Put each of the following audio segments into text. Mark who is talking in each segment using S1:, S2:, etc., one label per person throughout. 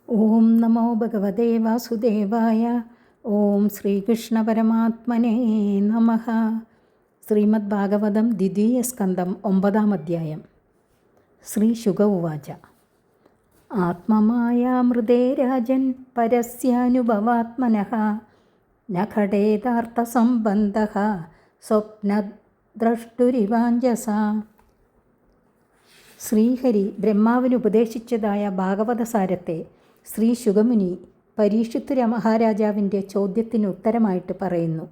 S1: ഓം നമോ ഭഗവതേ വാസുദേവായ. ഓം ശ്രീകൃഷ്ണ പരമാത്മനേ നമഃ. ശ്രീമദ് ഭാഗവതം ദ്വിതീയ സ്കന്ധം 9-ാം അധ്യായം. ശ്രീ ശുക ഉവാച. ആത്മമായാമൃതേ രാജൻ പരസ്യാനുഭവാത്മനഃ ന ഘടേതാർത്ഥസംബന്ധഃ സ്വപ്നദ്രഷ്ടുരിവാഞ്ജസ. ശ്രീഹരി ബ്രഹ്മാവിന് ഉപദേശിച്ചതായ ഭാഗവതസാരത്തെ ശ്രീ ശുകമുനി പരീക്ഷിത്ത് മഹാരാജാവിൻ്റെ ചോദ്യത്തിന് ഉത്തരമായിട്ട് പറയുന്നു.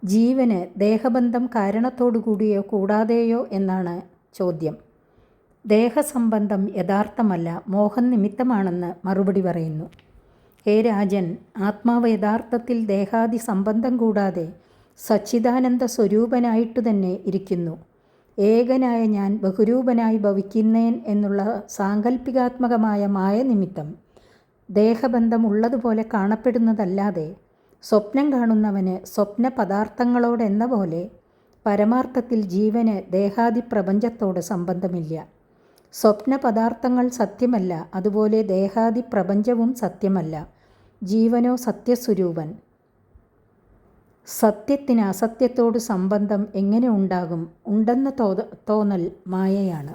S1: ജീവന് ദേഹബന്ധം കാരണത്തോടുകൂടിയോ കൂടാതെയോ എന്നാണ് ചോദ്യം. ദേഹസംബന്ധം യഥാർത്ഥമല്ല, മോഹം നിമിത്തമാണെന്ന് മറുപടി പറയുന്നു. ഹേ രാജൻ, ആത്മാവ് യഥാർത്ഥത്തിൽ ദേഹാദി സംബന്ധം കൂടാതെ സച്ചിദാനന്ദ സ്വരൂപനായിട്ടു തന്നെ ഇരിക്കുന്നു. ഏകനായ ഞാൻ ബഹുരൂപനായി ഭവിക്കുന്നേൻ എന്നുള്ള സാങ്കല്പികാത്മകമായ മായ നിമിത്തം ദേഹബന്ധമുള്ളതുപോലെ കാണപ്പെടുന്നതല്ലാതെ സ്വപ്നം കാണുന്നവന് സ്വപ്ന പദാർത്ഥങ്ങളോടെന്ന പോലെ പരമാർത്ഥത്തിൽ ജീവന് ദേഹാദി പ്രപഞ്ചത്തോട് സംബന്ധമില്ല. സ്വപ്ന പദാർത്ഥങ്ങൾ സത്യമല്ല, അതുപോലെ ദേഹാദി പ്രപഞ്ചവും സത്യമല്ല. ജീവനോ സത്യസ്വരൂപൻ. സത്യത്തിന് അസത്യത്തോട് സംബന്ധം എങ്ങനെ ഉണ്ടാകും? ഉണ്ടെന്ന തോന്നൽ മായയാണ്.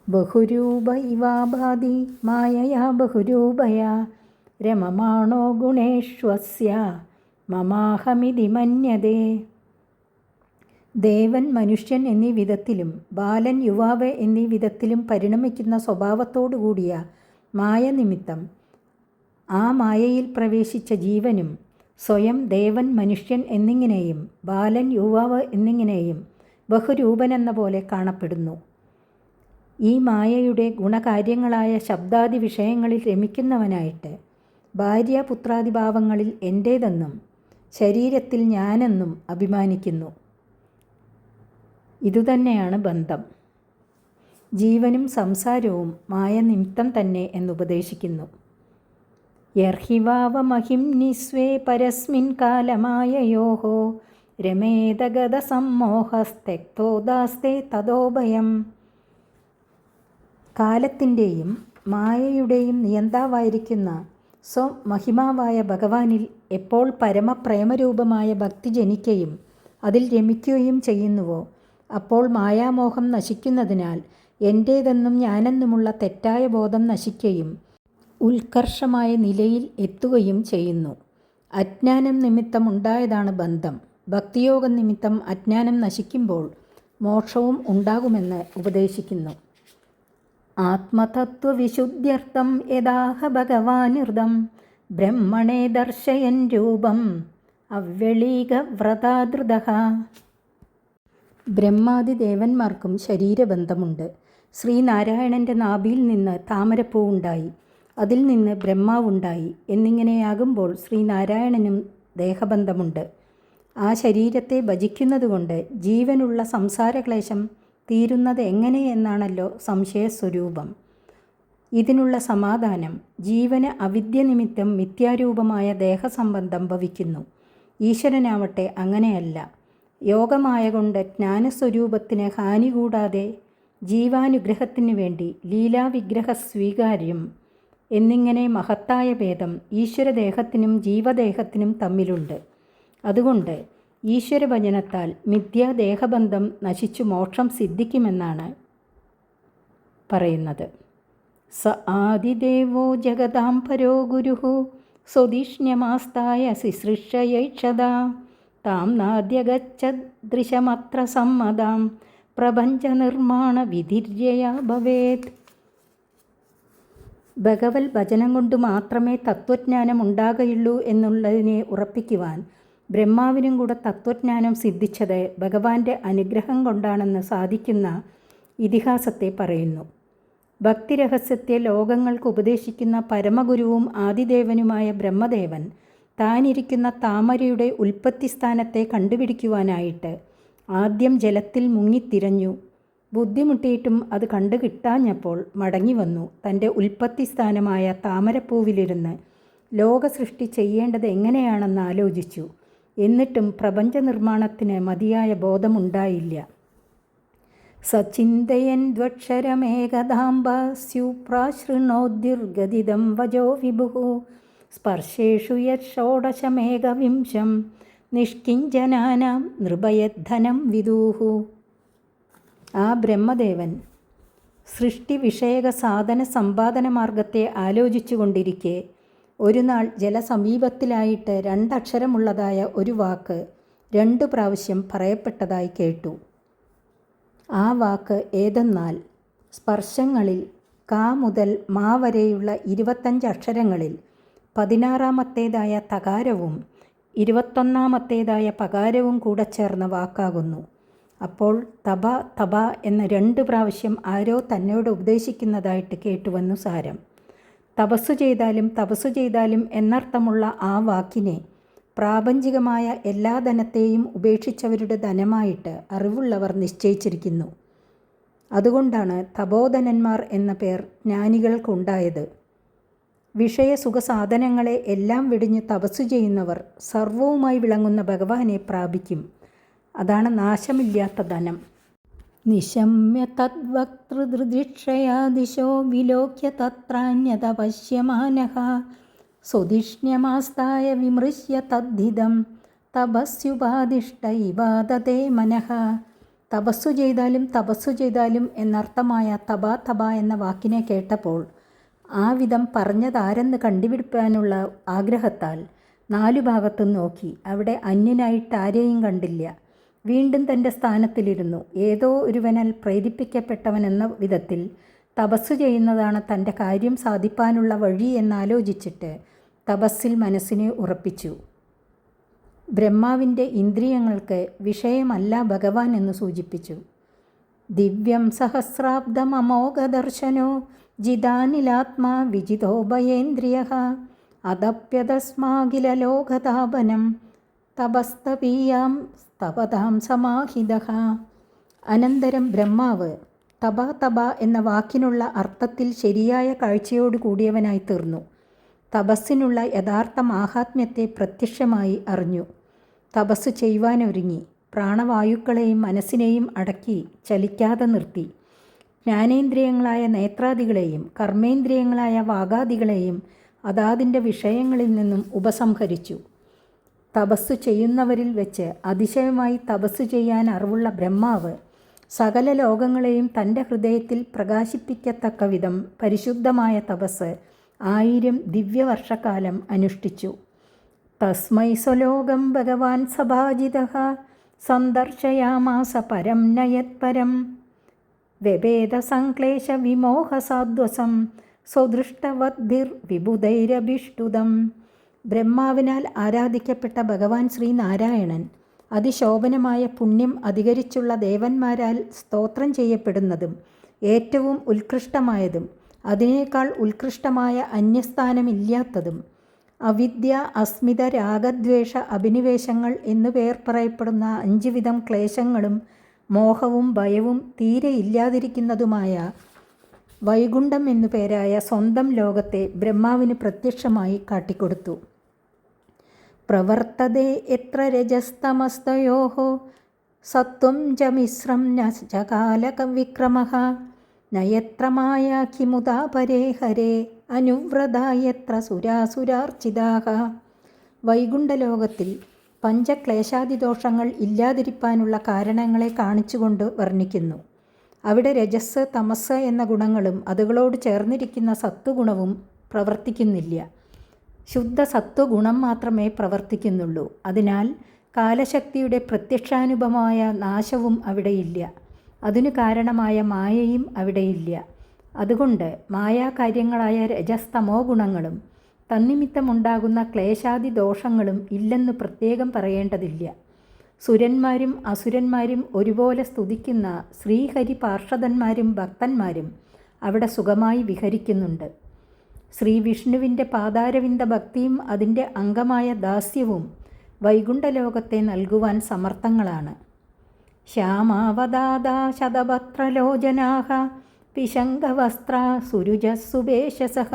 S1: ബഹുരൂപ ഇവാഭാതി മായയാ ബഹുരൂപയാ രമമാണോ ഗുണേഷ്വസ്യ മമാഹമിതി മന്യതേ. ദേവൻ മനുഷ്യൻ എന്നീ വിധത്തിലും ബാലൻ യുവാവ് എന്നീ വിധത്തിലും പരിണമിക്കുന്ന സ്വഭാവത്തോടു കൂടിയ മായ നിമിത്തം ആ മായയിൽ പ്രവേശിച്ച ജീവനും സ്വയം ദേവൻ മനുഷ്യൻ എന്നിങ്ങനെയും ബാലൻ യുവാവ് എന്നിങ്ങനെയും ബഹുരൂപനെന്ന പോലെ കാണപ്പെടുന്നു. ഈ മായയുടെ ഗുണകാര്യങ്ങളായ ശബ്ദാദി വിഷയങ്ങളിൽ രമിക്കുന്നവനായിട്ട് ഭാര്യാപുത്രാദിഭാവങ്ങളിൽ എൻ്റേതെന്നും ശരീരത്തിൽ ഞാനെന്നും അഭിമാനിക്കുന്നു. ഇതുതന്നെയാണ് ബന്ധം. ജീവനും സംസാരവും മായ നിമിത്തം തന്നെ എന്നുപദേശിക്കുന്നു. യർഹിവാവമഹിം നിസ്വേ പരസ്മിൻ കാലമായയോഃ രമേതഗതസമ്മോഹസ്തെക്തോദാസ്തേ തതോഭയം. കാലത്തിൻ്റെയും മായയുടെയും നിയന്താവായിരിക്കുന്ന സ്വമഹിമാവായ ഭഗവാനിൽ എപ്പോൾ പരമപ്രേമരൂപമായ ഭക്തി ജനിക്കുകയും അതിൽ രമിക്കുകയും ചെയ്യുന്നുവോ അപ്പോൾ മായാമോഹം നശിക്കുന്നതിനാൽ എൻ്റേതെന്നും ഞാനെന്നുമുള്ള തെറ്റായ ബോധം നശിക്കുകയും ഉത്കർഷമായ നിലയിൽ എത്തുകയും ചെയ്യുന്നു. അജ്ഞാനം നിമിത്തം ഉണ്ടായതാണ് ബന്ധം. ഭക്തിയോഗം നിമിത്തം അജ്ഞാനം നശിക്കുമ്പോൾ മോക്ഷവും ഉണ്ടാകുമെന്ന് ഉപദേശിക്കുന്നു. ആത്മതത്വവിശുദ്ധ്യർത്ഥം യഥാഹ ഭഗവാനിർദം ബ്രഹ്മണേ ദർശയൻ രൂപം അവ്യളീകവ്രതാധൃതഃ. ബ്രഹ്മാദിദേവന്മാർക്കും ശരീരബന്ധമുണ്ട്. ശ്രീനാരായണൻ്റെ നാഭിയിൽ നിന്ന് താമരപ്പൂവുണ്ടായി, അതിൽ നിന്ന് ബ്രഹ്മാവുണ്ടായി എന്നിങ്ങനെയാകുമ്പോൾ ശ്രീനാരായണനും ദേഹബന്ധമുണ്ട്. ആ ശരീരത്തെ ഭജിക്കുന്നതുകൊണ്ട് ജീവനുള്ള സംസാരക്ലേശം തീരുന്നത് എങ്ങനെ എന്നാണല്ലോ സംശയസ്വരൂപം. ഇതിനുള്ള സമാധാനം, ജീവന് അവിദ്യ നിമിത്തം മിഥ്യാരൂപമായ ദേഹസംബന്ധം ഭവിക്കുന്നു. ഈശ്വരനാവട്ടെ അങ്ങനെയല്ല. യോഗമായ കൊണ്ട് ജ്ഞാനസ്വരൂപത്തിന് ഹാനി കൂടാതെ ജീവാനുഗ്രഹത്തിന് വേണ്ടി ലീലാവിഗ്രഹ സ്വീകാര്യം എന്നിങ്ങനെ മഹത്തായ ഭേദം ഈശ്വരദേഹത്തിനും ജീവദേഹത്തിനും തമ്മിലുണ്ട്. അതുകൊണ്ട് ഈശ്വരഭജനത്താൽ മിഥ്യാദേഹബന്ധം നശിച്ചു മോക്ഷം സിദ്ധിക്കുമെന്നാണ് പറയുന്നത്. സ ആദിദേവോ ജഗതാം പരോ ഗുരുഃ സ്വധിഷ്ണ്യമാസ്തായ ശുശ്രൂഷയൈക്ഷതാ താം നാദ്യഗച്ഛദൃശമത്ര സമ്മതാം പ്രപഞ്ചനിർമ്മാണ വിധിര്യയാ ഭവേത്. ഭഗവത് ഭജനം കൊണ്ട് മാത്രമേ തത്വജ്ഞാനം ഉണ്ടാകുകയുള്ളൂ എന്നുള്ളതിനെ ഉറപ്പിക്കുവാൻ ബ്രഹ്മാവിനും കൂടെ തത്വജ്ഞാനം സിദ്ധിച്ചത് ഭഗവാന്റെ അനുഗ്രഹം കൊണ്ടാണെന്ന് സാധിക്കുന്ന ഇതിഹാസത്തെ പറയുന്നു. ഭക്തിരഹസ്യത്തെ ലോകങ്ങൾക്ക് ഉപദേശിക്കുന്ന പരമഗുരുവും ആദിദേവനുമായ ബ്രഹ്മദേവൻ താനിരിക്കുന്ന താമരയുടെ ഉൽപ്പത്തിസ്ഥാനത്തെ കണ്ടുപിടിക്കുവാനായിട്ട് ആദ്യം ജലത്തിൽ മുങ്ങിത്തിരഞ്ഞു. ബുദ്ധിമുട്ടിയിട്ടും അത് കണ്ടു കിട്ടാഞ്ഞപ്പോൾ മടങ്ങി വന്നു തൻ്റെ ഉൽപ്പത്തിസ്ഥാനമായ താമരപ്പൂവിലിരുന്ന് ലോകസൃഷ്ടി ചെയ്യേണ്ടത് എങ്ങനെയാണെന്ന് ആലോചിച്ചു. എന്നിട്ടും പ്രപഞ്ച നിർമ്മാണത്തിന് മതിയായ ബോധമുണ്ടായില്ല. സചിന്തയൻ ദ്വക്ഷരമേകദാംബ സ്യുപ്രാശൃണോദ്യുർഗദിതം വജോ വിഭുഃ സ്പർശേഷു യഷോഡശമേകവിംശം നിഷ്കിഞ്ചനാനാം നൃപയദ്ധനം വിദൂഹു. ആ ബ്രഹ്മദേവൻ സൃഷ്ടിവിഷയക സാധന സമ്പാദന മാർഗത്തെ ആലോചിച്ചു കൊണ്ടിരിക്കെ ഒരു നാൾ ജലസമീപത്തിലായിട്ട് 2 അക്ഷരമുള്ളതായ ഒരു വാക്ക് 2 പ്രാവശ്യം പറയപ്പെട്ടതായി കേട്ടു. ആ വാക്ക് ഏതെന്നാൽ സ്പർശങ്ങളിൽ കാ മുതൽ മാ വരെയുള്ള 25 അക്ഷരങ്ങളിൽ 16-ാമത്തേതായ തകാരവും 21-ാമത്തേതായ പകാരവും കൂടെ ചേർന്ന വാക്കാകുന്നു. അപ്പോൾ തപ തപ എന്ന 2 പ്രാവശ്യം ആരോ തന്നോട് ഉപദേശിക്കുന്നതായിട്ട് കേട്ടുവന്നു സാരം. തപസ്സു ചെയ്താലും എന്നർത്ഥമുള്ള ആ വാക്കിനെ പ്രാപഞ്ചികമായ എല്ലാ ധനത്തെയും ഉപേക്ഷിച്ചവരുടെ ധനമായിട്ട് അറിവുള്ളവർ നിശ്ചയിച്ചിരിക്കുന്നു. അതുകൊണ്ടാണ് തപോധനന്മാർ എന്ന പേർ ജ്ഞാനികൾക്കുണ്ടായത്. വിഷയസുഖസാധനങ്ങളെ എല്ലാം വെടിഞ്ഞ് തപസ്സു ചെയ്യുന്നവർ സർവവുമായി വിളങ്ങുന്ന ഭഗവാനെ പ്രാപിക്കും. അതാണ് നാശമില്ലാത്ത ധനം. നിശമ്യ തദ്വക്തൃദൃദിക്ഷയാ ദിശോ വിലോക്യ തത്രാന്യത പശ്യമാനഃ സ്വധിഷ്ണ്യമാസ്തായ വിമൃശ്യ തദ്ധിതം തപസ്യുപാദിഷ്ട ഇവാദതേ മനഃ. തപസ്സു ചെയ്താലും എന്നർത്ഥമായ തപ തപ എന്ന വാക്കിനെ കേട്ടപ്പോൾ ആ വിധം പറഞ്ഞതാരെന്ന് കണ്ടുപിടിപ്പാനുള്ള ആഗ്രഹത്താൽ 4 ഭാഗത്തും നോക്കി. അവിടെ അന്യനായിട്ടാരെയും കണ്ടില്ല. വീണ്ടും തൻ്റെ സ്ഥാനത്തിലിരുന്നു. ഏതോ ഒരുവനാൽ പ്രേരിപ്പിക്കപ്പെട്ടവനെന്ന വിധത്തിൽ തപസ്സു ചെയ്യുന്നതാണ് തൻ്റെ കാര്യം സാധിപ്പാനുള്ള വഴി എന്നാലോചിച്ചിട്ട് തപസ്സിൽ മനസ്സിനെ ഉറപ്പിച്ചു. ബ്രഹ്മാവിൻ്റെ ഇന്ദ്രിയങ്ങൾക്ക് വിഷയമല്ല ഭഗവാൻ എന്ന് സൂചിപ്പിച്ചു. ദിവ്യം സഹസ്രാബ്ദമമോഘദർശനോ ജിതാനിലാത്മാ വിജിതോഭയേന്ദ്രിയഃ അതപ്യതസ്മാഖിലലോകതാപനം തപസ്തപീയാം തപതാം സമാഹിതഃ. അനന്തരം ബ്രഹ്മാവ് തപ തപ എന്ന വാക്കിനുള്ള അർത്ഥത്തിൽ ശരിയായ കാഴ്ചയോട് കൂടിയവനായി തീർന്നു. തപസ്സിനുള്ള യഥാർത്ഥ മാഹാത്മ്യത്തെ പ്രത്യക്ഷമായി അറിഞ്ഞു. തപസ്സു ചെയ്യുവാനൊരുങ്ങി. പ്രാണവായുക്കളെയും മനസ്സിനെയും അടക്കി ചലിക്കാതെ നിർത്തി. ജ്ഞാനേന്ദ്രിയങ്ങളായ നേത്രാദികളെയും കർമ്മേന്ദ്രിയങ്ങളായ വാഗാദികളെയും അതാതിൻ്റെ വിഷയങ്ങളിൽ നിന്നും ഉപസംഹരിച്ചു. തപസ്സു ചെയ്യുന്നവരിൽ വെച്ച് അതിശയമായി തപസ്സു ചെയ്യാൻ അറിവുള്ള ബ്രഹ്മാവ് സകല ലോകങ്ങളെയും തൻ്റെ ഹൃദയത്തിൽ പ്രകാശിപ്പിക്കത്തക്ക വിധം പരിശുദ്ധമായ തപസ് 1000 ദിവ്യവർഷക്കാലം അനുഷ്ഠിച്ചു. തസ്മൈ സ്വലോകം ഭഗവാൻ സഭാജിതഃ സന്ദർശയാമാസ പരം നയത്പരം വ്യഭേദസംക്ലേശ വിമോഹസാദ്വസം സ്വദൃഷ്ടവദ്ഭിർവിബുധൈരഭിഷ്ടുതം. ബ്രഹ്മാവിനാൽ ആരാധിക്കപ്പെട്ട ഭഗവാൻ ശ്രീനാരായണൻ അതിശോഭനമായ പുണ്യം അധികരിച്ചുള്ള ദേവന്മാരാൽ സ്തോത്രം ചെയ്യപ്പെടുന്നതും ഏറ്റവും ഉത്കൃഷ്ടമായതും അതിനേക്കാൾ ഉത്കൃഷ്ടമായ അന്യസ്ഥാനമില്ലാത്തതും അവിദ്യ, അസ്മിത, രാഗദ്വേഷ, അഭിനിവേശങ്ങൾ എന്നു പേർ പറയപ്പെടുന്ന 5 വിധം ക്ലേശങ്ങളും മോഹവും ഭയവും തീരെ ഇല്ലാതിരിക്കുന്നതുമായ വൈകുണ്ഠം എന്നു പേരായ സ്വന്തം ലോകത്തെ ബ്രഹ്മാവിന് പ്രത്യക്ഷമായി കാട്ടിക്കൊടുത്തു. പ്രവർത്തതേ എത്ര രജസ്തമസ്തയോഃ സത്വം ച മിശ്രം ന കാലവിക്രമഃ നയത്ര മായാഖിമുദാ പരേ ഹരേ അനുവ്രതായത്ര സുരാസുരാർച്ചിതാഃ. വൈകുണ്ഠലോകത്തിൽ പഞ്ചക്ലേശാദിദോഷങ്ങൾ ഇല്ലാതിരിപ്പാനുള്ള കാരണങ്ങളെ കാണിച്ചുകൊണ്ട് വർണ്ണിക്കുന്നു. അവിടെ രജസ്, തമസ് എന്ന ഗുണങ്ങളും അതുകളോട് ചേർന്നിരിക്കുന്ന സത്വഗുണവും പ്രവർത്തിക്കുന്നില്ല. ശുദ്ധ സത്വഗുണം മാത്രമേ പ്രവർത്തിക്കുന്നുള്ളൂ. അതിനാൽ കാലശക്തിയുടെ പ്രത്യക്ഷാനുപമായ നാശവും അവിടെയില്ല. അതിനു കാരണമായ മായയും അവിടെയില്ല. അതുകൊണ്ട് മായാകാര്യങ്ങളായ രജസ്തമോ ഗുണങ്ങളും തന്നിമിത്തമുണ്ടാകുന്ന ക്ലേശാദി ദോഷങ്ങളും ഇല്ലെന്ന് പ്രത്യേകം പറയേണ്ടതില്ല. സുരന്മാരും അസുരന്മാരും ഒരുപോലെ സ്തുതിക്കുന്ന ശ്രീഹരി പാർഷദന്മാരും ഭക്തന്മാരും അവിടെ സുഖമായി വിഹരിക്കുന്നുണ്ട്. ശ്രീ വിഷ്ണുവിൻ്റെ പാതാരവിന്ദ ഭക്തിയും അതിൻ്റെ അംഗമായ ദാസ്യവും വൈകുണ്ഠലോകത്തെ നൽകുവാൻ സമർത്ഥങ്ങളാണ്. ശ്യാമാവതാദാ ശതപത്രലോചനാഃ പിശങ്കവസ്ത്ര സുരുജസുവേശസഃ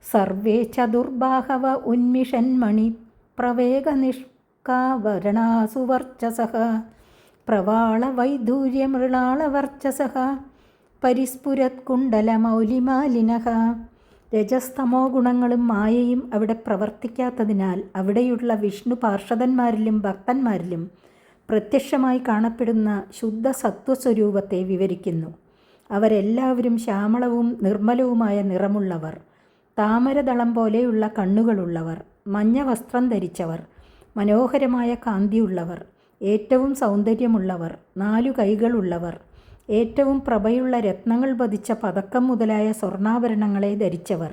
S1: സർവേ ചതുർബാഹവ ഉന്മിഷന്മണി പ്രവേഗനിഷ്കാവരണാസുവർച്ചസഃ പ്രവാളവൈദൂര്യമൃളാളവർച്ചസഃ പരിസ്ഫുരത്കുണ്ടലമൗലിമാലിനഃ. രജസ്തമോ ഗുണങ്ങളും മായയും അവിടെ പ്രവർത്തിക്കാത്തതിനാൽ അവിടെയുള്ള വിഷ്ണു പാർഷദന്മാരിലും ഭക്തന്മാരിലും പ്രത്യക്ഷമായി കാണപ്പെടുന്ന ശുദ്ധ സത്വസ്വരൂപത്തെ വിവരിക്കുന്നു. അവരെല്ലാവരും ശ്യാമളവും നിർമ്മലവുമായ നിറമുള്ളവർ, താമരദളം പോലെയുള്ള കണ്ണുകളുള്ളവർ, മഞ്ഞ വസ്ത്രം ധരിച്ചവർ, മനോഹരമായ കാന്തിയുള്ളവർ, ഏറ്റവും സൗന്ദര്യമുള്ളവർ, 4 കൈകളുള്ളവർ, ഏറ്റവും പ്രഭയുള്ള രത്നങ്ങൾ പതിച്ച പതക്കം മുതലായ സ്വർണ്ണാഭരണങ്ങളെ ധരിച്ചവർ,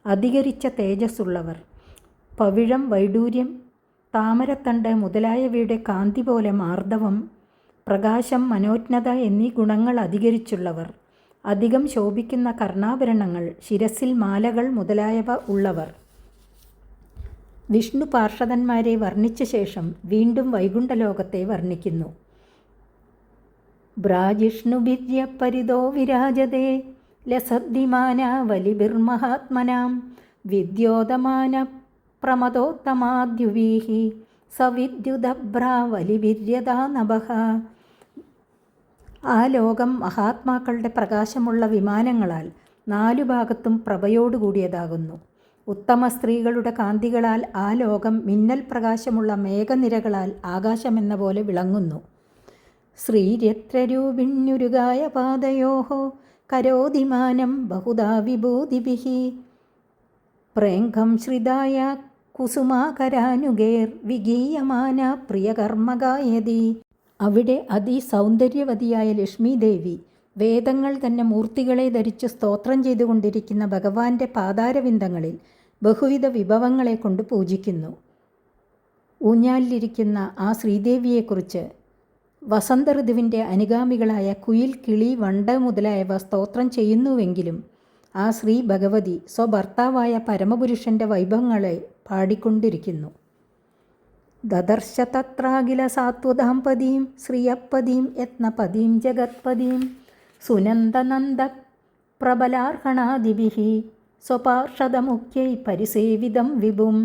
S1: അധികരിച്ച തേജസ്സുള്ളവർ, പവിഴം, വൈഡൂര്യം, താമരത്തണ്ട് മുതലായവയുടെ കാന്തി പോലെ മാർദ്ദവം, പ്രകാശം, മനോജ്ഞത എന്നീ ഗുണങ്ങൾ അധികരിച്ചുള്ളവർ, അധികം ശോഭിക്കുന്ന കർണാഭരണങ്ങൾ, ശിരസിൽ മാലകൾ മുതലായവ ഉള്ളവർ. വിഷ്ണു പാർഷദന്മാരെ വർണ്ണിച്ച ശേഷം വീണ്ടും വൈകുണ്ഠലോകത്തെ വർണ്ണിക്കുന്നു. ഭ്രാജിഷ്ണുഭിര്യപരിതോ വിരാജതേ ലസദ്ധിമാന വലിഭിർമഹാത്മനാം വിദ്യോതമാന പ്രമദോത്തമാദ്യുവീഹി സവിദ്യുതഭ്രാ വലിഭിര്യതാ നഭഃ. ആ ലോകം മഹാത്മാക്കളുടെ പ്രകാശമുള്ള വിമാനങ്ങളാൽ 4 ഭാഗത്തും പ്രഭയോടുകൂടിയതാകുന്നു. ഉത്തമ സ്ത്രീകളുടെ കാന്തികളാൽ ആ ലോകം മിന്നൽ പ്രകാശമുള്ള മേഘനിരകളാൽ ആകാശമെന്ന പോലെ വിളങ്ങുന്നു. ശ്രീര്യത്രരൂപിണ്യുരുകായ പാദയോഃ കരോതിമാനം ബഹുധാ വിഭൂതിഭിഃ പ്രേംഘം ശ്രിതായ കുസുമാകരാനുഗേർ വിഗീയമാന പ്രിയകർമ്മഗായതി. അവിടെ അതിസൗന്ദര്യവതിയായ ലക്ഷ്മീദേവി വേദങ്ങൾ തന്നെ മൂർത്തികളെ ധരിച്ച് സ്തോത്രം ചെയ്തുകൊണ്ടിരിക്കുന്ന ഭഗവാന്റെ പാതാരവിന്ദങ്ങളിൽ ബഹുവിധ വിഭവങ്ങളെ കൊണ്ട് പൂജിക്കുന്നു. ഊഞ്ഞാലിലിരിക്കുന്ന ആ ശ്രീദേവിയെക്കുറിച്ച് വസന്ത ഋതുവിൻ്റെ അനുഗാമികളായ കുയിൽ, കിളി, വണ്ട് മുതലായവ സ്തോത്രം ചെയ്യുന്നുവെങ്കിലും ആ ശ്രീ ഭഗവതി സ്വഭർത്താവായ പരമപുരുഷൻ്റെ വൈഭവങ്ങളെ പാടിക്കൊണ്ടിരിക്കുന്നു. ദദർശ തത്രാഖില സാത്വതാംപദീം ശ്രിയപ്പദീം യത്നപദീം ജഗത്പദീം സുനന്ദനന്ദ പ്രബലാർഹണാദിഭിഃ സ്വപാർഷദമുഖ്യൈ പരിസേവിതം വിഭും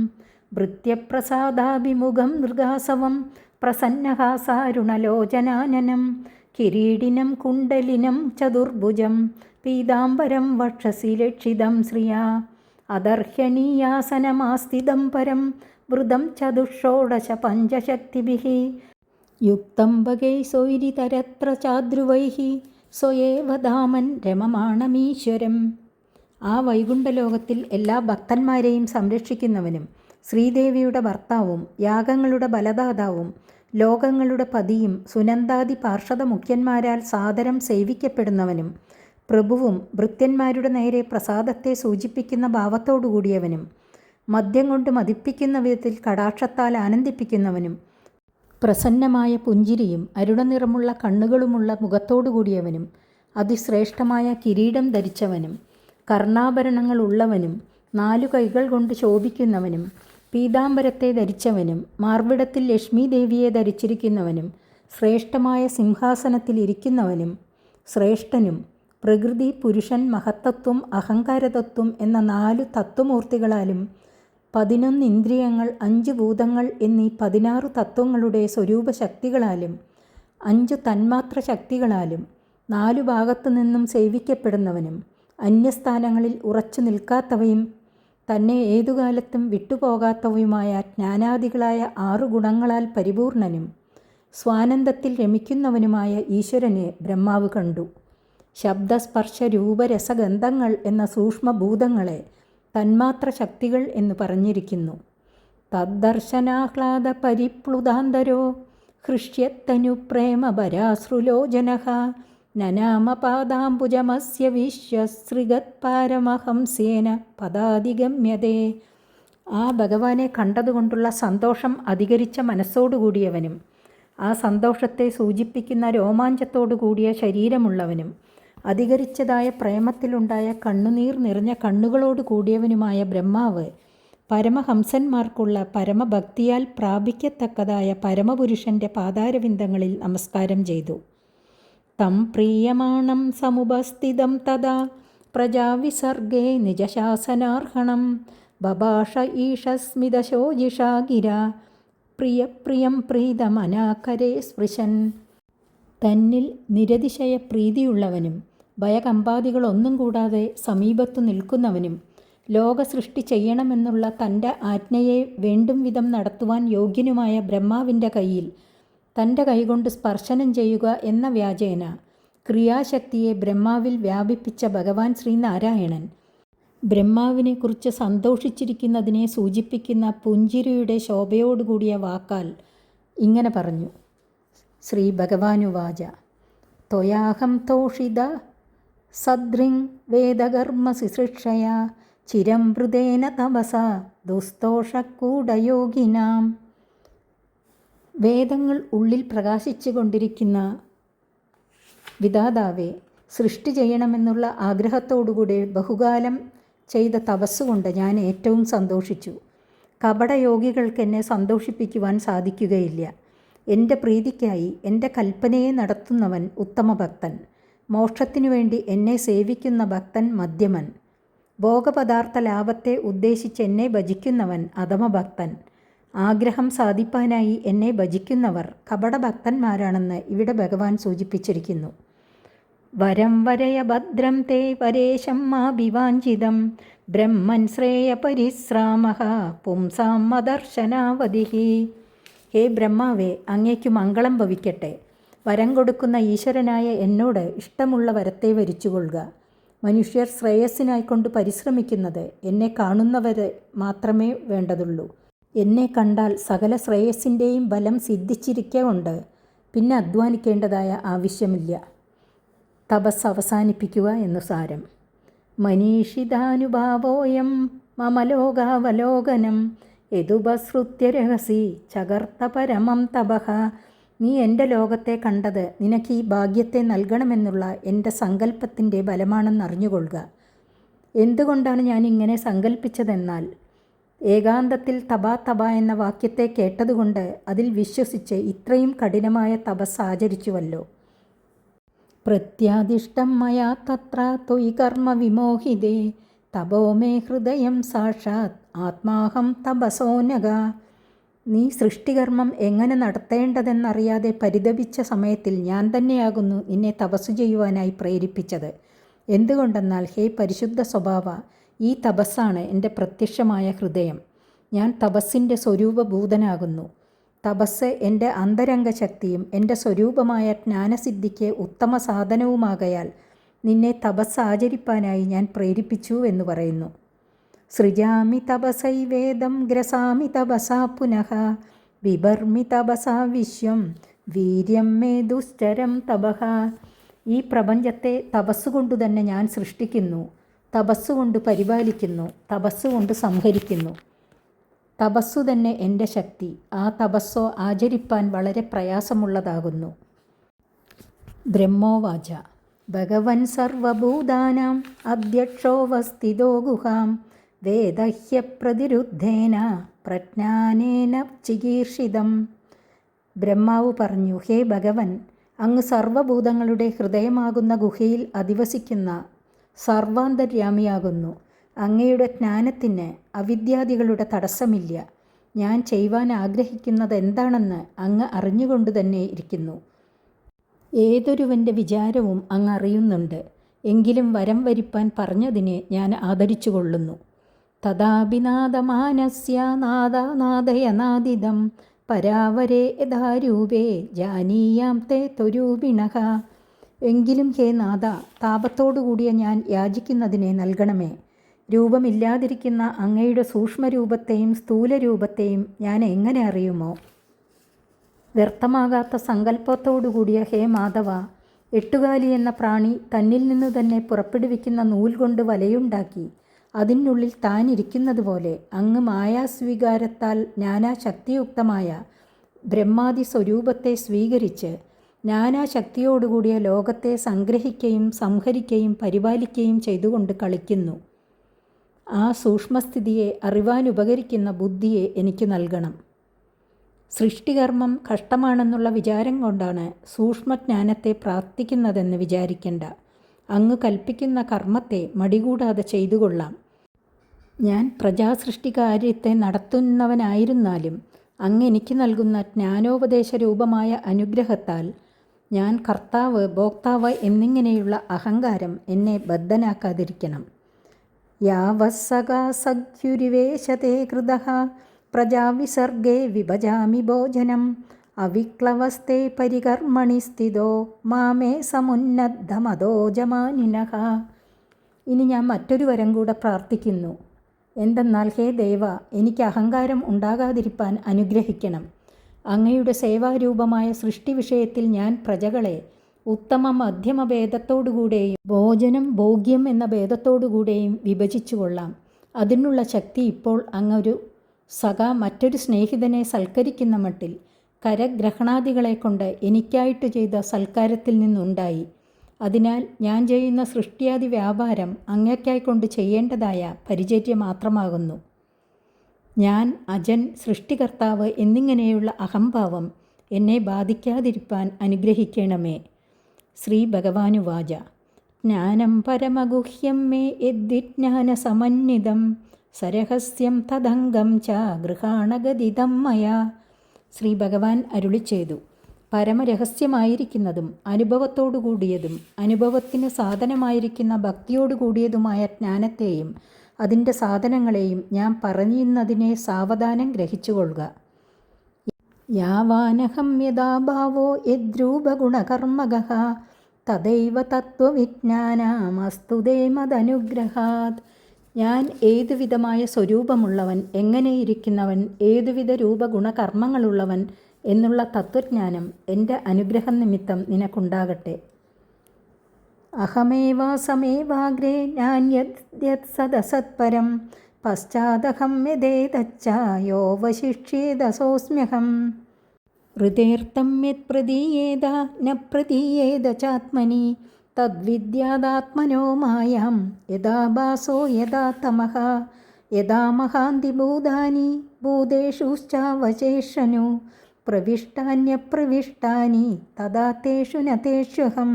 S1: ഭൃത്യപ്രസാദാഭിമുഖം നൃഗാസവം പ്രസന്നഹാസാരുണലോചനാനനം കിരീടിനം കുണ്ടലിനം ചതുർഭുജം പീതാംബരം വക്ഷസി ലക്ഷിതം ശ്രിയാ അദർഹണീയാസനമാസ്ഥിതം പരം വൃതം ചതുഷോഡശ പഞ്ചശക്തിഭിഃ യുക്തം ഭഗൈ സ്വൈരിതരത്ര ചാദ്രുവൈഃ സ്വയേവ ധാമൻ രമമാണമീശ്വരം. ആ വൈകുണ്ഠലോകത്തിൽ എല്ലാ ഭക്തന്മാരെയും സംരക്ഷിക്കുന്നവനും ശ്രീദേവിയുടെ ഭർത്താവും യാഗങ്ങളുടെ ബലദാതാവും ലോകങ്ങളുടെ പതിയും സുനന്ദാദി പാർഷദ മുഖ്യന്മാരാൽ സാദരം സേവിക്കപ്പെടുന്നവനും പ്രഭുവും ഭൃത്യന്മാരുടെ നേരെ പ്രസാദത്തെ സൂചിപ്പിക്കുന്ന ഭാവത്തോടുകൂടിയവനും മദ്യം കൊണ്ട് മതിപ്പിക്കുന്ന വിധത്തിൽ കടാക്ഷത്താൽ ആനന്ദിപ്പിക്കുന്നവനും പ്രസന്നമായ പുഞ്ചിരിയും അരുണനിറമുള്ള കണ്ണുകളുമുള്ള മുഖത്തോടുകൂടിയവനും അതിശ്രേഷ്ഠമായ കിരീടം ധരിച്ചവനും കർണാഭരണങ്ങൾ ഉള്ളവനും 4 കൈകൾ കൊണ്ട് ശോഭിക്കുന്നവനും പീതാംബരത്തെ ധരിച്ചവനും മാർവിടത്തിൽ ലക്ഷ്മി ദേവിയെ ധരിച്ചിരിക്കുന്നവനും ശ്രേഷ്ഠമായ സിംഹാസനത്തിൽ ഇരിക്കുന്നവനും ശ്രേഷ്ഠനും പ്രകൃതി, പുരുഷൻ, മഹത്തത്വം, അഹങ്കാരതത്വം എന്ന 4 തത്വമൂർത്തികളാലും 11 ഇന്ദ്രിയങ്ങൾ, 5 ഭൂതങ്ങൾ എന്നീ 16 തത്വങ്ങളുടെ സ്വരൂപശക്തികളാലും 5 തന്മാത്ര ശക്തികളാലും 4 ഭാഗത്തു നിന്നും സേവിക്കപ്പെടുന്നവനും അന്യസ്ഥാനങ്ങളിൽ ഉറച്ചു നിൽക്കാത്തവയും തന്നെ ഏതുകാലത്തും വിട്ടുപോകാത്തവയുമായ ജ്ഞാനാദികളായ 6 ഗുണങ്ങളാൽ പരിപൂർണനും സ്വാനന്ദത്തിൽ രമിക്കുന്നവനുമായ ഈശ്വരനെ ബ്രഹ്മാവ് കണ്ടു. ശബ്ദസ്പർശ രൂപരസഗന്ധങ്ങൾ എന്ന സൂക്ഷ്മഭൂതങ്ങളെ തന്മാത്ര ശക്തികൾ എന്ന് പറഞ്ഞിരിക്കുന്നു. തദ്ദർശനാഹ്ലാദ പരിപ്ലുതാന്തരോ ഹൃഷ്യത്തനുപ്രേമഭരാശ്രുലോചനഃ നനാമപാദാംബുജമസ്യ വിശ്വസൃഗത്പാരമഹംസേന പദാധിഗമ്യതേ. ആ ഭഗവാനെ കണ്ടതുകൊണ്ടുള്ള സന്തോഷം അധികരിച്ച മനസ്സോടുകൂടിയവനും ആ സന്തോഷത്തെ സൂചിപ്പിക്കുന്ന രോമാഞ്ചത്തോടു കൂടിയ ശരീരമുള്ളവനും അധികരിച്ചതായ പ്രേമത്തിലുണ്ടായ കണ്ണുനീർ നിറഞ്ഞ കണ്ണുകളോട് കൂടിയവനുമായ ബ്രഹ്മാവ് പരമഹംസന്മാർക്കുള്ള പരമഭക്തിയാൽ പ്രാപിക്കത്തക്കതായ പരമപുരുഷൻ്റെ പാതാരവിന്ദങ്ങളിൽ നമസ്കാരം ചെയ്തു. തം പ്രീയമാണം സമുപസ്ഥിതം തഥാ പ്രജാവിസർഗേ നിജശാസനാർഹണം ബഭാഷ ഈഷസ്മിതശോജിഷാ ഗിരാ പ്രിയപ്രിയം പ്രീതമനാകരേ സ്പൃശൻ. തന്നിൽ നിരതിശയ പ്രീതിയുള്ളവനും ഭയകമ്പാദികളൊന്നും കൂടാതെ സമീപത്തു നിൽക്കുന്നവനും ലോകസൃഷ്ടി ചെയ്യണമെന്നുള്ള തൻ്റെ ആജ്ഞയെ വേണ്ടും വിധം നടത്തുവാൻ യോഗ്യനുമായ ബ്രഹ്മാവിൻ്റെ കയ്യിൽ തൻ്റെ കൈകൊണ്ട് സ്പർശനം ചെയ്യുക എന്ന വ്യാജേന ക്രിയാശക്തിയെ ബ്രഹ്മാവിൽ വ്യാപിപ്പിച്ച ഭഗവാൻ ശ്രീനാരായണൻ ബ്രഹ്മാവിനെക്കുറിച്ച് സന്തോഷിച്ചിരിക്കുന്നതിനെ സൂചിപ്പിക്കുന്ന പുഞ്ചിരിയുടെ ശോഭയോടുകൂടിയ വാക്കാൽ ഇങ്ങനെ പറഞ്ഞു. ശ്രീ ഭഗവാനുവാച ത്വയാഹം തോഷിത സദൃങ് വേദകർമ്മശുശ്രൂഷയാ ചിരം മൃദേന തപസ ദുസ്തോഷക്കൂടയോഗിനാം. വേദങ്ങൾ ഉള്ളിൽ പ്രകാശിച്ചു കൊണ്ടിരിക്കുന്ന വിധാതാവെ, സൃഷ്ടി ചെയ്യണമെന്നുള്ള ആഗ്രഹത്തോടുകൂടി ബഹുകാലം ചെയ്ത തപസ്സുകൊണ്ട് ഞാൻ ഏറ്റവും സന്തോഷിച്ചു. കപടയോഗികൾക്ക് എന്നെ സന്തോഷിപ്പിക്കുവാൻ സാധിക്കുകയില്ല. എൻ്റെ പ്രീതിക്കായി എൻ്റെ കൽപ്പനയെ നടത്തുന്നവൻ ഉത്തമഭക്തൻ. മോക്ഷത്തിനു വേണ്ടി എന്നെ സേവിക്കുന്ന ഭക്തൻ മധ്യമൻ. ഭോഗപദാർത്ഥ ലാഭത്തെ ഉദ്ദേശിച്ച് എന്നെ ഭജിക്കുന്നവൻ അധമഭക്തൻ. ആഗ്രഹം സാധിപ്പാനായി എന്നെ ഭജിക്കുന്നവർ കപടഭക്തന്മാരാണെന്ന് ഇവിടെ ഭഗവാൻ സൂചിപ്പിച്ചിരിക്കുന്നു. വരം വരയ ഭദ്രം തേ പരേശം മാഭിവാഞ്ചിതം ബ്രഹ്മൻ ശ്രേയ പരിശ്രാമഃ പുംസാം മദർശനാവതിഹി. ഹേ ബ്രഹ്മാവേ, അങ്ങേക്കു മംഗളം ഭവിക്കട്ടെ. വരം കൊടുക്കുന്ന ഈശ്വരനായ എന്നോട് ഇഷ്ടമുള്ള വരത്തെ വരിച്ചുകൊള്ളുക. മനുഷ്യർ ശ്രേയസ്സിനായിക്കൊണ്ട് പരിശ്രമിക്കുന്നത് എന്നെ കാണുന്നവരെ മാത്രമേ വേണ്ടതുള്ളൂ. എന്നെ കണ്ടാൽ സകല ശ്രേയസ്സിൻ്റെയും ബലം സിദ്ധിച്ചിരിക്കൊണ്ട് പിന്നെ അധ്വാനിക്കേണ്ടതായ ആവശ്യമില്ല. തപസ് അവസാനിപ്പിക്കുക എന്നു സാരം. മനീഷിതാനുഭാവോയം മമലോകാവലോകനം യദുപസൃത്യ രഹസി ചകർത്ത പരമം തപഃ. നീ എൻ്റെ ലോകത്തെ കണ്ടത് നിനക്ക് ഈ ഭാഗ്യത്തെ നൽകണമെന്നുള്ള എൻ്റെ സങ്കല്പത്തിൻ്റെ ബലമാണെന്നറിഞ്ഞുകൊള്ളുക. എന്തുകൊണ്ടാണ് ഞാൻ ഇങ്ങനെ സങ്കല്പിച്ചതെന്നാൽ, ഏകാന്തത്തിൽ തപാ തപ എന്ന വാക്യത്തെ കേട്ടതുകൊണ്ട് അതിൽ വിശ്വസിച്ച് ഇത്രയും കഠിനമായ തപസ് ആചരിച്ചുവല്ലോ. പ്രത്യാദിഷ്ടം മയാ തത്ര ത്വയി കർമ്മ വിമോഹിതേ തപോ മേ ഹൃദയം സാക്ഷാത് ആത്മാഹം തപസോനക. നീ സൃഷ്ടികർമ്മം എങ്ങനെ നടത്തേണ്ടതെന്നറിയാതെ പരിതപിച്ച സമയത്തിൽ ഞാൻ തന്നെയാകുന്നു നിന്നെ തപസ്സു ചെയ്യുവാനായി പ്രേരിപ്പിച്ചത്. എന്തുകൊണ്ടെന്നാൽ, ഹേ പരിശുദ്ധ സ്വഭാവ, ഈ തപസ്സാണ് എൻ്റെ പ്രത്യക്ഷമായ ഹൃദയം. ഞാൻ തപസ്സിൻ്റെ സ്വരൂപഭൂതനാകുന്നു. തപസ് എൻ്റെ അന്തരംഗ ശക്തിയും എൻ്റെ സ്വരൂപമായ ജ്ഞാനസിദ്ധിക്ക് ഉത്തമ സാധനവുമാകയാൽ നിന്നെ തപസ് ആചരിപ്പാനായി ഞാൻ പ്രേരിപ്പിച്ചു എന്ന് പറയുന്നു. സൃജാമി തപസൈവേദം ഗ്രസാമി തപസാ പുനഃ വിഭർമി തപസാ വിശ്വം വീര്യം മേ ദുശ്ചരം തപഃ. ഈ പ്രപഞ്ചത്തെ തപസ്സുകൊണ്ടു തന്നെ ഞാൻ സൃഷ്ടിക്കുന്നു, തപസ്സുകൊണ്ട് പരിപാലിക്കുന്നു, തപസ്സുകൊണ്ട് സംഹരിക്കുന്നു. തപസ്സു തന്നെ എൻ്റെ ശക്തി. ആ തപസ്സോ ആചരിപ്പാൻ വളരെ പ്രയാസമുള്ളതാകുന്നു. ബ്രഹ്മോവാച ഭഗവൻ സർവഭൂതാനാം അധ്യക്ഷോവസ്ഥിതോ ഗുഹാം വേദഹ്യ പ്രതിരുദ്ധേന പ്രജ്ഞാനേന ചികീർഷിതം. ബ്രഹ്മാവ് പറഞ്ഞു, ഹേ ഭഗവൻ, അങ്ങ് സർവഭൂതങ്ങളുടെ ഹൃദയമാകുന്ന ഗുഹയിൽ അധിവസിക്കുന്ന സർവാന്തര്യാമിയാകുന്നു. അങ്ങയുടെ ജ്ഞാനത്തിന് അവിദ്യാദികളുടെ തടസ്സമില്ല. ഞാൻ ചെയ്യുവാൻ ആഗ്രഹിക്കുന്നത് എന്താണെന്ന് അങ്ങ് അറിഞ്ഞുകൊണ്ട് തന്നെ ഇരിക്കുന്നു. ഏതൊരുവൻ്റെ വിചാരവും അങ്ങ് അറിയുന്നുണ്ട്. എങ്കിലും വരം വരിപ്പാൻ പറഞ്ഞതിനെ ഞാൻ ആദരിച്ചു കൊള്ളുന്നു. തഥാഭിനാദമാനസ്യ നാദനാദയനാദിദം പരാവരേ യഥാരൂപേ ജാനീയാം തേ ത്വരൂപിണഃ. എങ്കിലും ഹേ നാഥ, താപത്തോടുകൂടിയ ഞാൻ യാചിക്കുന്നതിനെ നൽകണമേ. രൂപമില്ലാതിരിക്കുന്ന അങ്ങയുടെ സൂക്ഷ്മരൂപത്തെയും സ്ഥൂലരൂപത്തെയും ഞാൻ എങ്ങനെ അറിയുമോ? വ്യർത്ഥമാകാത്ത സങ്കല്പത്തോടുകൂടിയ ഹേ മാധവ, എട്ടുകാലി എന്ന പ്രാണി തന്നിൽ നിന്നു തന്നെ പുറപ്പെടുവിക്കുന്ന നൂൽ കൊണ്ട് വലയുണ്ടാക്കി അതിനുള്ളിൽ താൻ ഇരിക്കുന്നത് പോലെ അങ്ങ് മായാസ്വീകാരത്താൽ നാനാശക്തിയുക്തമായ ബ്രഹ്മാദി സ്വരൂപത്തെ സ്വീകരിച്ച് നാനാശക്തിയോടുകൂടിയ ലോകത്തെ സംഗ്രഹിക്കുകയും സംഹരിക്കുകയും പരിപാലിക്കുകയും ചെയ്തുകൊണ്ട് കളിക്കുന്നു. ആ സൂക്ഷ്മസ്ഥിതിയെ അറിവാനുപകരിക്കുന്ന ബുദ്ധിയെ എനിക്ക് നൽകണം. സൃഷ്ടികർമ്മം കഷ്ടമാണെന്നുള്ള വിചാരം കൊണ്ടാണ് സൂക്ഷ്മജ്ഞാനത്തെ പ്രാർത്ഥിക്കുന്നതെന്ന് വിചാരിക്കേണ്ട. അങ്ങ് കൽപ്പിക്കുന്ന കർമ്മത്തെ മടികൂടാതെ ചെയ്തുകൊള്ളാം. ഞാൻ പ്രജാസൃഷ്ടികാര്യത്തെ നടത്തുന്നവനായിരുന്നാലും അങ്ങ് എനിക്ക് നൽകുന്ന ജ്ഞാനോപദേശ രൂപമായ അനുഗ്രഹത്താൽ ഞാൻ കർത്താവ്, ഭോക്താവ് എന്നിങ്ങനെയുള്ള അഹങ്കാരം എന്നെ ബദ്ധനാക്കാതിരിക്കണം. യാവസ്സകാസഖ്യുരിവേശത്തെ കൃതഃ പ്രജാവിസർഗേ വിഭജാമി ഭോജനം അവിക്ലവസ്തേ പരികർമ്മണി സ്ഥിതോ മാമേ സമുന്നദ്ധമതോജമാനിനഃ. ഇനി ഞാൻ മറ്റൊരു വരം കൂടെ പ്രാർത്ഥിക്കുന്നു. എന്തെന്നാൽ, ഹേ ദേവ, എനിക്ക് അഹങ്കാരം ഉണ്ടാകാതിരിപ്പാൻ അനുഗ്രഹിക്കണം. അങ്ങയുടെ സേവാരൂപമായ സൃഷ്ടി വിഷയത്തിൽ ഞാൻ പ്രജകളെ ഉത്തമ മധ്യമ ഭേദത്തോടുകൂടെയും ഭോജനം ഭോഗ്യം എന്ന ഭേദത്തോടുകൂടെയും വിഭജിച്ചു കൊള്ളാം. അതിനുള്ള ശക്തി ഇപ്പോൾ അങ്ങൊരു മറ്റൊരു സ്നേഹിതനെ സൽക്കരിക്കുന്ന മട്ടിൽ കരഗ്രഹണാദികളെ കൊണ്ട് എനിക്കായിട്ട് ചെയ്ത സൽക്കാരത്തിൽ നിന്നുണ്ടായി. അതിനാൽ ഞാൻ ചെയ്യുന്ന സൃഷ്ടിയാദി വ്യാപാരം അങ്ങയ്ക്കായിക്കൊണ്ട് ചെയ്യേണ്ടതായ പരിചര്യ മാത്രമാകുന്നു. ഞാൻ അജൻ, സൃഷ്ടികർത്താവ് എന്നിങ്ങനെയുള്ള അഹംഭാവം എന്നെ ബാധിക്കാതിരിപ്പാൻ അനുഗ്രഹിക്കണമേ. ശ്രീ ഭഗവാനുവാച. ജ്ഞാനം പരമഗുഹ്യം മേ യദ്വിജ്ഞാനസമന്വിതം സരഹസ്യം തദംഗം ച ഗൃഹാണഗതിതം മയാ. ശ്രീ ഭഗവാൻ അരുളി ചെയ്തു, പരമരഹസ്യമായിരിക്കുന്നതും അനുഭവത്തോടുകൂടിയതും അനുഭവത്തിന് സാധനമായിരിക്കുന്ന ഭക്തിയോടുകൂടിയതുമായ ജ്ഞാനത്തെയും അതിൻ്റെ സാധനങ്ങളെയും ഞാൻ പറയുന്നതിനെ സാവധാനം ഗ്രഹിച്ചുകൊള്ളുക. യാവാനഹം യഥാ ഭാവോ യദ്രൂപഗുണകർമ്മകഃ തദൈവ തത്വവിജ്ഞാനമസ്തുതേ മദനുഗ്രഹാത്. ഞാൻ ഏതുവിധമായ സ്വരൂപമുള്ളവൻ, എങ്ങനെയിരിക്കുന്നവൻ, ഏതുവിധ രൂപഗുണകർമ്മങ്ങളുള്ളവൻ എന്നുള്ള തത്വജ്ഞാനം എൻ്റെ അനുഗ്രഹം നിമിത്തം നിനക്കുണ്ടാകട്ടെ. അഹമേവാസമേവാഗ്രേ നാന്യത് സദസത്പരം പശ്ചാദഹം യഥേതച്ച യോവശിഷ്യേദസോസ്മ്യഹം. ഹൃദേർത്ഥം യത് പ്രതീയേത ന പ്രതീയേത ചാത്മനി തദ്വിദ്യാദാത്മനോ മായാം യഥാ ഭാസോ യഥാ തമഃ യഥാ മഹാന്തി ഭൂതാനി ഭൂതേഷുശ്ചാവശേഷനു പ്രവിഷ്ടാന്യപ്രവിഷ്ടാനി തഥാ തേഷു ന തേഷ്വഹം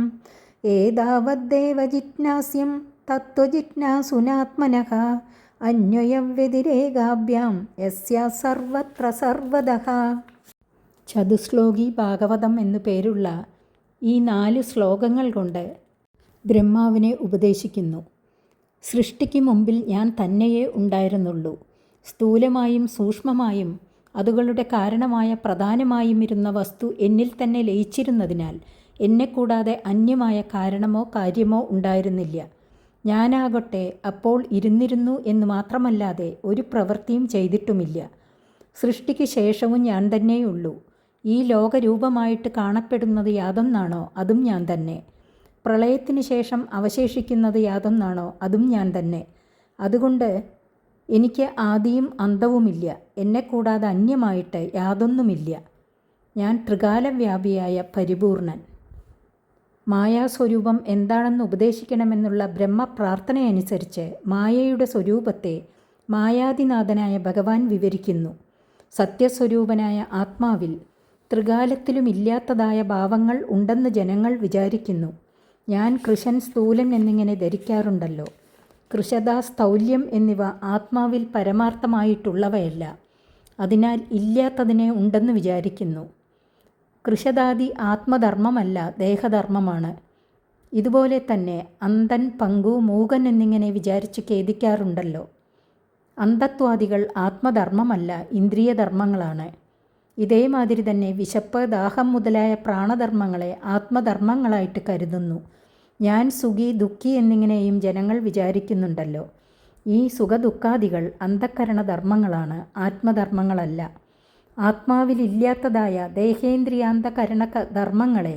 S1: ഏതാവദ്ദേവ ജിജ്ഞാസ്യം തത്വജിജ്ഞാസുനാത്മനഃ അന്വയവ്യതിരേകാഭ്യാം യസ്യാ സർവത്ര സർവദഃ. ചതുശ്ലോകി ഭാഗവതം എന്നു പേരുള്ള ഈ 4 ശ്ലോകങ്ങൾ കൊണ്ട് ബ്രഹ്മാവിനെ ഉപദേശിക്കുന്നു. സൃഷ്ടിക്ക് മുമ്പിൽ ഞാൻ തന്നെയേ ഉണ്ടായിരുന്നുള്ളൂ. സ്ഥൂലമായും സൂക്ഷ്മമായും അതുകളുടെ കാരണമായ പ്രധാനമായും ഇരുന്ന വസ്തു എന്നിൽ തന്നെ ലയിച്ചിരുന്നതിനാൽ എന്നെക്കൂടാതെ അന്യമായ കാരണമോ കാര്യമോ ഉണ്ടായിരുന്നില്ല. ഞാനാകട്ടെ അപ്പോൾ ഇരുന്നിരുന്നു എന്ന് മാത്രമല്ലാതെ ഒരു പ്രവൃത്തിയും ചെയ്തിട്ടുമില്ല. സൃഷ്ടിക്ക് ശേഷവും ഞാൻ തന്നെയുള്ളൂ. ഈ ലോകരൂപമായിട്ട് കാണപ്പെടുന്നത് യാതൊന്നാണോ അതും ഞാൻ തന്നെ. പ്രളയത്തിന് ശേഷം അവശേഷിക്കുന്നത് യാതൊന്നാണോ അതും ഞാൻ തന്നെ. അതുകൊണ്ട് എനിക്ക് ആദിയും അന്തവുമില്ല. എന്നെക്കൂടാതെ അന്യമായിട്ട് യാതൊന്നുമില്ല. ഞാൻ ത്രികാലവ്യാപിയായ പരിപൂർണൻ. മായാസ്വരൂപം എന്താണെന്ന് ഉപദേശിക്കണമെന്നുള്ള ബ്രഹ്മപ്രാർത്ഥനയനുസരിച്ച് മായയുടെ സ്വരൂപത്തെ മായാദിനാഥനായ ഭഗവാൻ വിവരിക്കുന്നു. സത്യസ്വരൂപനായ ആത്മാവിൽ ത്രികാലത്തിലുമില്ലാത്തതായ ഭാവങ്ങൾ ഉണ്ടെന്ന് ജനങ്ങൾ വിചാരിക്കുന്നു. ഞാൻ കൃശൻ, സ്ഥൂലൻ എന്നിങ്ങനെ ധരിക്കാറുണ്ടല്ലോ. കൃശത, സ്ഥൗല്യം എന്നിവ ആത്മാവിൽ പരമാർത്ഥമായിട്ടുള്ളവയല്ല. അതിനാൽ ഇല്ലാത്തതിനെ ഉണ്ടെന്ന് വിചാരിക്കുന്നു. കൃശതാദി ആത്മധർമ്മമല്ല, ദേഹധർമ്മമാണ്. ഇതുപോലെ തന്നെ അന്ധൻ, പങ്കു, മൂകൻ എന്നിങ്ങനെ വിചാരിച്ച് ഖേദിക്കാറുണ്ടല്ലോ. അന്ധത്വാദികൾ ആത്മധർമ്മമല്ല, ഇന്ദ്രിയധർമ്മങ്ങളാണ്. ഇതേമാതിരി തന്നെ വിശപ്പ്, ദാഹം മുതലായ പ്രാണധർമ്മങ്ങളെ ആത്മധർമ്മങ്ങളായിട്ട് കരുതുന്നു. ഞാൻ സുഖി, ദുഃഖി എന്നിങ്ങനെയും ജനങ്ങൾ വിചാരിക്കുന്നുണ്ടല്ലോ. ഈ സുഖദുഃഖാദികൾ അന്ധക്കരണധർമ്മങ്ങളാണ്, ആത്മധർമ്മങ്ങളല്ല. ആത്മാവിലില്ലാത്തതായ ദേഹേന്ദ്രിയാന്തകരണ ധർമ്മങ്ങളെ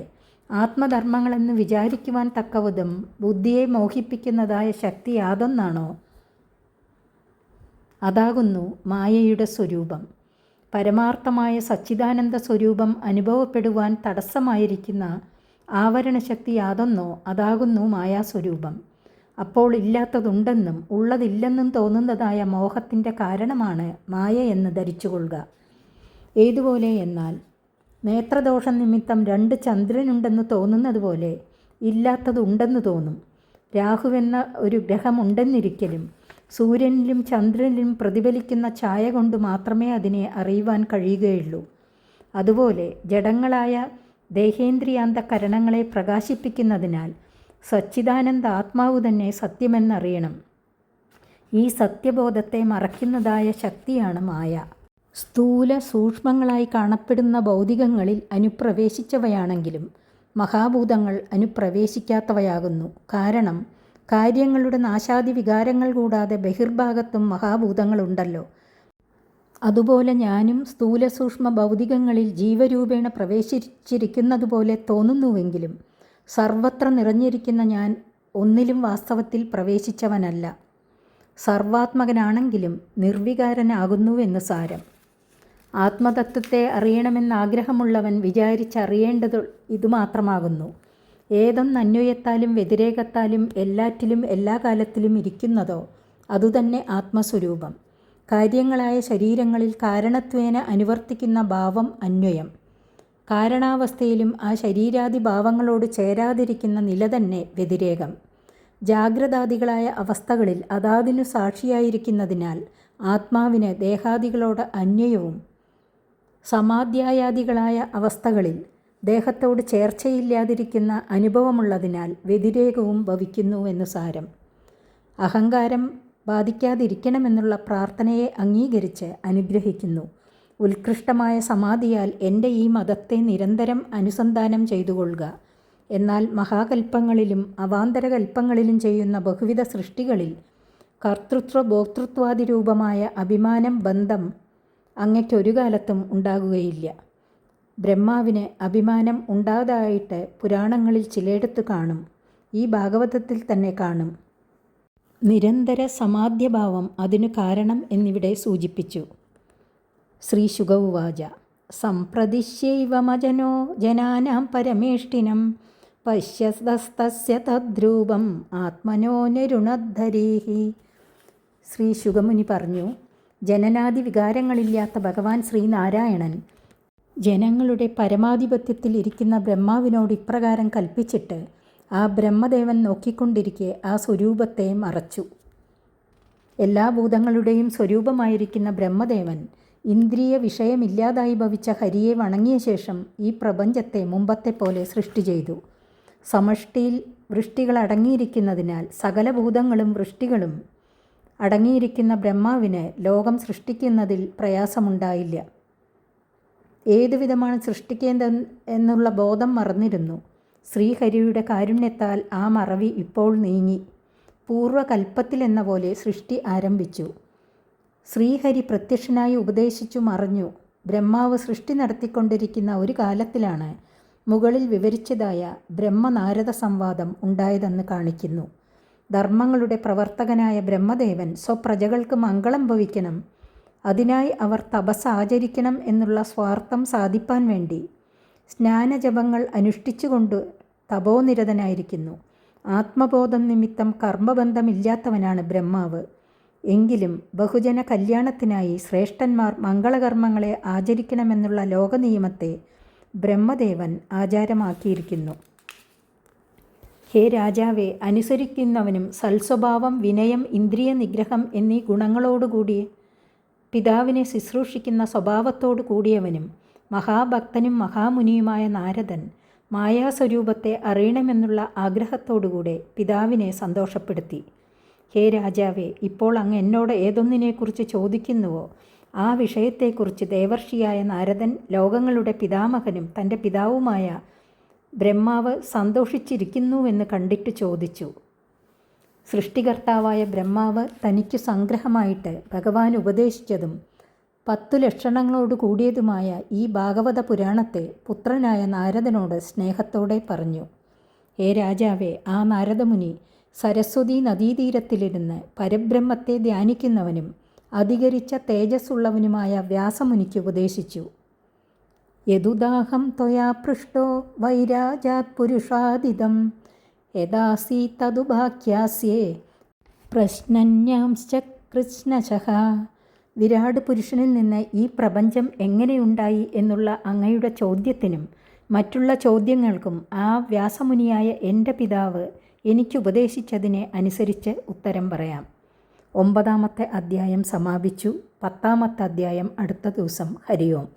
S1: ആത്മധർമ്മങ്ങളെന്ന് വിചാരിക്കുവാൻ തക്കവിധം ബുദ്ധിയെ മോഹിപ്പിക്കുന്നതായ ശക്തി യാതൊന്നാണോ അതാകുന്നു മായയുടെ സ്വരൂപം. പരമാർത്ഥമായ സച്ചിദാനന്ദ സ്വരൂപം അനുഭവപ്പെടുവാൻ തടസ്സമായിരിക്കുന്ന ആവരണശക്തി യാതൊന്നോ അതാകുന്നു മായാസ്വരൂപം. അപ്പോൾ ഇല്ലാത്തതുണ്ടെന്നും ഉള്ളതില്ലെന്നും തോന്നുന്നതായ മോഹത്തിൻ്റെ കാരണമാണ് മായ എന്ന് ധരിച്ചുകൊള്ളുക. ഏതുപോലെ എന്നാൽ നേത്രദോഷ നിമിത്തം 2 ചന്ദ്രനുണ്ടെന്ന് തോന്നുന്നത് പോലെ ഇല്ലാത്തതുണ്ടെന്ന് തോന്നും. രാഹുവെന്ന ഒരു ഗ്രഹമുണ്ടെന്നിരിക്കലും സൂര്യനിലും ചന്ദ്രനിലും പ്രതിഫലിക്കുന്ന ഛായ കൊണ്ട് മാത്രമേ അതിനെ അറിയുവാൻ കഴിയുകയുള്ളൂ. അതുപോലെ ജഡങ്ങളായ ദേഹേന്ദ്രിയാന്തകരണങ്ങളെ പ്രകാശിപ്പിക്കുന്നതിനാൽ സച്ചിദാനന്ദ ആത്മാവ് തന്നെ സത്യമെന്നറിയണം. ഈ സത്യബോധത്തെ മറയ്ക്കുന്നതായ ശക്തിയാണ് മായ. സ്ഥൂല സൂക്ഷ്മങ്ങളായി കാണപ്പെടുന്ന ഭൗതികങ്ങളിൽ അനുപ്രവേശിച്ചവയാണെങ്കിലും മഹാഭൂതങ്ങൾ അനുപ്രവേശിക്കാത്തവയാകുന്നു. കാരണം കാര്യങ്ങളുടെ നാശാദി വികാരങ്ങൾ കൂടാതെ ബഹിർഭാഗത്തും മഹാഭൂതങ്ങളുണ്ടല്ലോ. അതുപോലെ ഞാനും സ്ഥൂല സൂക്ഷ്മ ഭൗതികങ്ങളിൽ ജീവരൂപേണ പ്രവേശിച്ചിരിക്കുന്നതുപോലെ തോന്നുന്നുവെങ്കിലും സർവത്ര നിറഞ്ഞിരിക്കുന്ന ഞാൻ ഒന്നിലും വാസ്തവത്തിൽ പ്രവേശിച്ചവനല്ല. സർവാത്മകനാണെങ്കിലും നിർവികാരനാകുന്നുവെന്ന് സാരം. ആത്മതത്വത്തെ അറിയണമെന്നാഗ്രഹമുള്ളവൻ വിചാരിച്ചറിയേണ്ടത് ഇതുമാത്രമാകുന്നു. ഏതൊന്നന്വയത്താലും വ്യതിരേകത്താലും എല്ലാറ്റിലും എല്ലാ കാലത്തിലും ഇരിക്കുന്നതോ അതുതന്നെ ആത്മസ്വരൂപം. കാര്യങ്ങളായ ശരീരങ്ങളിൽ കാരണത്വേന അനുവർത്തിക്കുന്ന ഭാവം അന്വയം. കാരണാവസ്ഥയിലും ആ ശരീരാദി ഭാവങ്ങളോട് ചേരാതിരിക്കുന്ന നില തന്നെ വ്യതിരേകം. ജാഗ്രതാദികളായ അവസ്ഥകളിൽ അതാതിനു സാക്ഷിയായിരിക്കുന്നതിനാൽ ആത്മാവിന് ദേഹാദികളോട് അന്വയവും, സമാധ്യായാദികളായ അവസ്ഥകളിൽ ദേഹത്തോട് ചേർച്ചയില്ലാതിരിക്കുന്ന അനുഭവമുള്ളതിനാൽ വ്യതിരേകവും ഭവിക്കുന്നു എന്ന് സാരം. അഹങ്കാരം ബാധിക്കാതിരിക്കണമെന്നുള്ള പ്രാർത്ഥനയെ അംഗീകരിച്ച് അനുഗ്രഹിക്കുന്നു. ഉത്കൃഷ്ടമായ സമാധിയാൽ എൻ്റെ ഈ മതത്തെ നിരന്തരം അനുസന്ധാനം ചെയ്തുകൊള്ളുക. എന്നാൽ മഹാകൽപ്പങ്ങളിലും അവാന്തരകൽപ്പങ്ങളിലും ചെയ്യുന്ന ബഹുവിധ സൃഷ്ടികളിൽ കർത്തൃത്വ ഭോക്തൃത്വാദി രൂപമായ അഭിമാനം ബന്ധം അങ്ങയ്ക്കൊരു കാലത്തും ഉണ്ടാകുകയില്ല. ബ്രഹ്മാവിന് അഭിമാനം ഉണ്ടായതായിട്ട് പുരാണങ്ങളിൽ ചിലയിടത്ത് കാണും. ഈ ഭാഗവതത്തിൽ തന്നെ കാണും. നിരന്തര സമാധ്യഭാവം അതിനു കാരണം എന്നിവിടെ സൂചിപ്പിച്ചു. ശ്രീ ശുക ഉവാച സംപ്രദിശ്യൈവമജനോ ജനാനാം പരമേഷ്ഠിനം പശ്യതസ്തസ്യ തദ്രൂപം ആത്മനോ നരുണദ്ധരീഹി. ശ്രീ ശുകമുനി പറഞ്ഞു, ജനനാദി വികാരങ്ങളില്ലാത്ത ഭഗവാൻ ശ്രീനാരായണൻ ജനങ്ങളുടെ പരമാധിപത്യത്തിൽ ഇരിക്കുന്ന ബ്രഹ്മാവിനോട് ഇപ്രകാരം കൽപ്പിച്ചിട്ട് ആ ബ്രഹ്മദേവൻ നോക്കിക്കൊണ്ടിരിക്കെ ആ സ്വരൂപത്തെ മറച്ചു. എല്ലാ ഭൂതങ്ങളുടെയും സ്വരൂപമായിരിക്കുന്ന ബ്രഹ്മദേവൻ ഇന്ദ്രിയ വിഷയമില്ലാതായി ഭവിച്ച ഹരിയെ വണങ്ങിയ ശേഷം ഈ പ്രപഞ്ചത്തെ മുമ്പത്തെ പോലെ സൃഷ്ടി ചെയ്തു. സമഷ്ടിയിൽ വൃഷ്ടികൾ അടങ്ങിയിരിക്കുന്നതിനാൽ സകല ഭൂതങ്ങളും വൃഷ്ടികളും അടങ്ങിയിരിക്കുന്ന ബ്രഹ്മാവിന് ലോകം സൃഷ്ടിക്കുന്നതിൽ പ്രയാസമുണ്ടായില്ല. ഏതുവിധമാണ് സൃഷ്ടിക്കേണ്ടത് എന്നുള്ള ബോധം മറന്നിരുന്നു. ശ്രീഹരിയുടെ കാരുണ്യത്താൽ ആ മറവി ഇപ്പോൾ നീങ്ങി. പൂർവ്വകൽപ്പത്തിലെന്ന പോലെ സൃഷ്ടി ആരംഭിച്ചു. ശ്രീഹരി പ്രത്യക്ഷനായി ഉപദേശിച്ചു മറഞ്ഞു. ബ്രഹ്മാവ് സൃഷ്ടി നടത്തിക്കൊണ്ടിരിക്കുന്ന ഒരു കാലത്തിലാണ് മുകളിൽ വിവരിച്ചതായ ബ്രഹ്മനാരദ സംവാദം ഉണ്ടായതെന്ന് കാണിക്കുന്നു. ധർമ്മങ്ങളുടെ പ്രവർത്തകനായ ബ്രഹ്മദേവൻ സ്വപ്രജകൾക്ക് മംഗളം ഭവിക്കണം, അതിനായി അവർ തപസ് ആചരിക്കണം എന്നുള്ള സ്വാർത്ഥം സാധിപ്പാൻ വേണ്ടി സ്നാനജപങ്ങൾ അനുഷ്ഠിച്ചുകൊണ്ട് തപോനിരതനായിരിക്കുന്നു. ആത്മബോധം നിമിത്തം കർമ്മബന്ധമില്ലാത്തവനാണ് ബ്രഹ്മാവ്. എങ്കിലും ബഹുജന കല്യാണത്തിനായി ശ്രേഷ്ഠന്മാർ മംഗളകർമ്മങ്ങളെ ആചരിക്കണമെന്നുള്ള ലോകനിയമത്തെ ബ്രഹ്മദേവൻ ആചാരമാക്കിയിരിക്കുന്നു. ഹേ രാജാവെ, അനുസരിക്കുന്നവനും സൽസ്വഭാവം, വിനയം, ഇന്ദ്രിയ നിഗ്രഹം എന്നീ ഗുണങ്ങളോടുകൂടി പിതാവിനെ ശുശ്രൂഷിക്കുന്ന സ്വഭാവത്തോടു കൂടിയവനും മഹാഭക്തനും മഹാമുനിയുമായ നാരദൻ മായാസ്വരൂപത്തെ അറിയണമെന്നുള്ള ആഗ്രഹത്തോടുകൂടെ പിതാവിനെ സന്തോഷപ്പെടുത്തി. ഹേ രാജാവേ, ഇപ്പോൾ അങ്ങ് എന്നോട് ഏതൊന്നിനെക്കുറിച്ച് ചോദിക്കുന്നുവോ ആ വിഷയത്തെക്കുറിച്ച് ദേവർഷിയായ നാരദൻ ലോകങ്ങളുടെ പിതാമഹനും തൻ്റെ പിതാവുമായ ബ്രഹ്മാവ് സന്തോഷിച്ചിരിക്കുന്നുവെന്ന് കണ്ടിട്ട് ചോദിച്ചു. സൃഷ്ടികർത്താവായ ബ്രഹ്മാവ് തനിക്കു സംഗ്രഹമായിട്ട് ഭഗവാൻ ഉപദേശിച്ചതും 10 ലക്ഷണങ്ങളോട് കൂടിയതുമായ ഈ ഭാഗവത പുരാണത്തെ പുത്രനായ നാരദനോട് സ്നേഹത്തോടെ പറഞ്ഞു. ഹേ രാജാവേ, ആ നാരദമുനി സരസ്വതി നദീതീരത്തിലിരുന്ന് പരബ്രഹ്മത്തെ ധ്യാനിക്കുന്നവനും അധികരിച്ച തേജസ്സുള്ളവനുമായ വ്യാസമുനിക്ക് ഉപദേശിച്ചു. യദുദാഹം ത്വയാ പൃഷ്ടോ വൈരാജാത് പുരുഷാദിതം യദാസി തദുഭാഖ്യാസ്യേ പ്രശ്നന്യാംശ്ച കൃഷ്ണശഃ. വിരാട് പുരുഷനിൽ നിന്ന് ഈ പ്രപഞ്ചം എങ്ങനെയുണ്ടായി എന്നുള്ള അങ്ങയുടെ ചോദ്യത്തിനും മറ്റുള്ള ചോദ്യങ്ങൾക്കും ആ വ്യാസമുനിയായ എൻ്റെ പിതാവ് എനിക്കുപദേശിച്ചതിനെ അനുസരിച്ച് ഉത്തരം പറയാം. 9-ാമത്തെ അധ്യായം സമാപിച്ചു. 10-ാമത്തെ അധ്യായം അടുത്ത ദിവസം. ഹരി ഓം.